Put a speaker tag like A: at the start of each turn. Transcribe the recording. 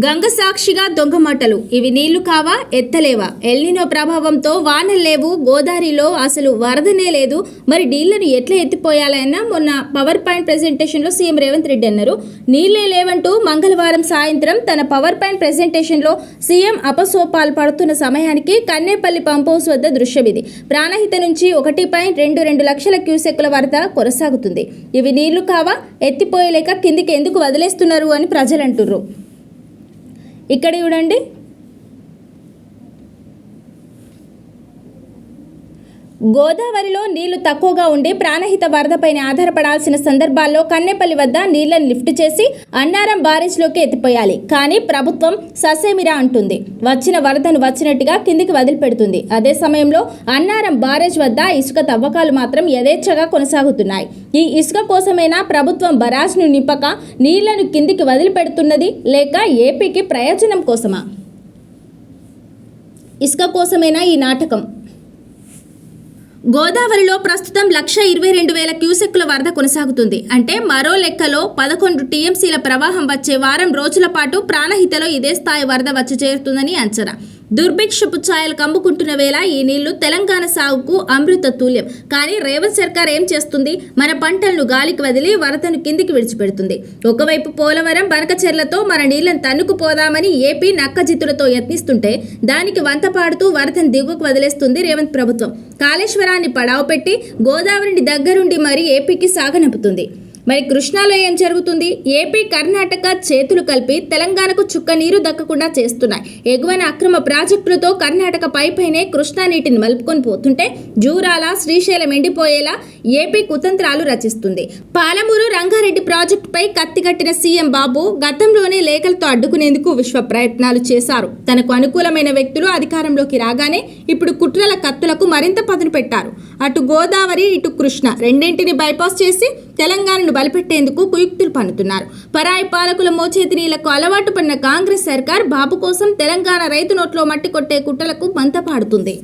A: గంగ సాక్షిగా దొంగ మాటలు. ఇవి నీళ్లు కావా, ఎత్తలేవా? ఎల్నినో ప్రభావంతో వానలు లేవు, గోదావరిలో అసలు వరదనే లేదు. మరి నీళ్లను ఎట్లా ఎత్తిపోయాలన్నా మొన్న పవర్ పాయింట్ ప్రెజెంటేషన్లో సీఎం రేవంత్ రెడ్డి అన్నారు. నీళ్లే లేవంటూ మంగళవారం సాయంత్రం తన పవర్ పాయింట్ ప్రెజెంటేషన్లో సీఎం అపసోపాలు పడుతున్న సమయానికి కన్నేపల్లి పంప్ హౌస్ వద్ద దృశ్యం ఇది. ప్రాణహిత నుంచి 1.22 లక్షల క్యూసెక్కుల వరద కొనసాగుతుంది. ఇవి నీళ్లు కావా, ఎత్తిపోయలేక కిందికి ఎందుకు వదిలేస్తున్నారు అని ప్రజలు అంటున్నారు. ఇక్కడ చూడండి, గోదావరిలో నీళ్లు తక్కువగా ఉండి ప్రాణహిత వరదపైన ఆధారపడాల్సిన సందర్భాల్లో కన్నేపల్లి వద్ద నీళ్లను లిఫ్ట్ చేసి అన్నారం బారేజ్లోకి ఎత్తిపోయాలి. కానీ ప్రభుత్వం ససేమిరా అంటుంది. వచ్చిన వరదను వచ్చినట్టుగా కిందికి వదిలిపెడుతుంది. అదే సమయంలో అన్నారం బారేజ్ వద్ద ఇసుక తవ్వకాలు మాత్రం యథేచ్ఛగా కొనసాగుతున్నాయి. ఈ ఇసుక కోసమైనా ప్రభుత్వం బరాజ్ను నింపక నీళ్లను కిందికి వదిలిపెడుతున్నది, లేక ఏపీకి ప్రయోజనం కోసమా? ఇసుక కోసమైనా ఈ నాటకం? గోదావరిలో ప్రస్తుతం 1,22,000 క్యూసెక్కుల వరద కొనసాగుతుంది. అంటే మరో లెక్కలో 11 టీఎంసీల ప్రవాహం వచ్చే వారం రోజుల పాటు ప్రాణహితలో ఇదే స్థాయి వరద వచ్చి చేరుతుందని అంచనా. దుర్భిక్షపు ఛాయలు కమ్ముకుంటున్న వేళ ఈ నీళ్లు తెలంగాణ సాగుకు అమృత తుల్యం. కానీ రేవంత్ సర్కార్ ఏం చేస్తుంది? మన పంటలను గాలికి వదిలి వరదను కిందికి విడిచిపెడుతుంది. ఒకవైపు పోలవరం బనకచెర్లతో మన నీళ్లను తన్నుకుపోదామని ఏపీ నక్కజిత్తులతో యత్నిస్తుంటే దానికి వంత పాడుతూ వరదను దిగువకు వదిలేస్తుంది రేవంత్ ప్రభుత్వం. కాళేశ్వరాన్ని పడావు పెట్టి గోదావరిని దగ్గరుండి మరీ ఏపీకి సాగనంపుతుంది. మరి కృష్ణాలో ఏం జరుగుతుంది? ఏపీ, కర్ణాటక చేతులు కలిపి తెలంగాణకు చుక్క నీరు దక్కకుండా చేస్తున్నాయి. ఎగువన అక్రమ ప్రాజెక్టులతో కర్ణాటక పైపైనే కృష్ణా నీటిని మలుపుకొని పోతుంటే జూరాల, శ్రీశైలం ఎండిపోయేలా ఏపీ కుతంత్రాలు రచిస్తుంది. పాలమూరు రంగారెడ్డి ప్రాజెక్టుపై కత్తికట్టిన సీఎం బాబు గతంలోనే లేఖలతో అడ్డుకునేందుకు విశ్వ ప్రయత్నాలు చేశారు. తనకు అనుకూలమైన వ్యక్తులు అధికారంలోకి రాగానే ఇప్పుడు కుట్రల కత్తులకు మరింత పదును పెట్టారు. అటు గోదావరి, ఇటు కృష్ణ రెండింటిని బైపాస్ చేసి తెలంగాణను బలిపెట్టేందుకు కుయుక్తులు పన్నుతున్నారు. పరాయి పాలకుల మోచేతి నీళ్లకు అలవాటు పడిన కాంగ్రెస్ సర్కార్ బాబు కోసం తెలంగాణ రైతు నోట్లో మట్టి కొట్టే కుట్రలకు మంతపాడుతుంది.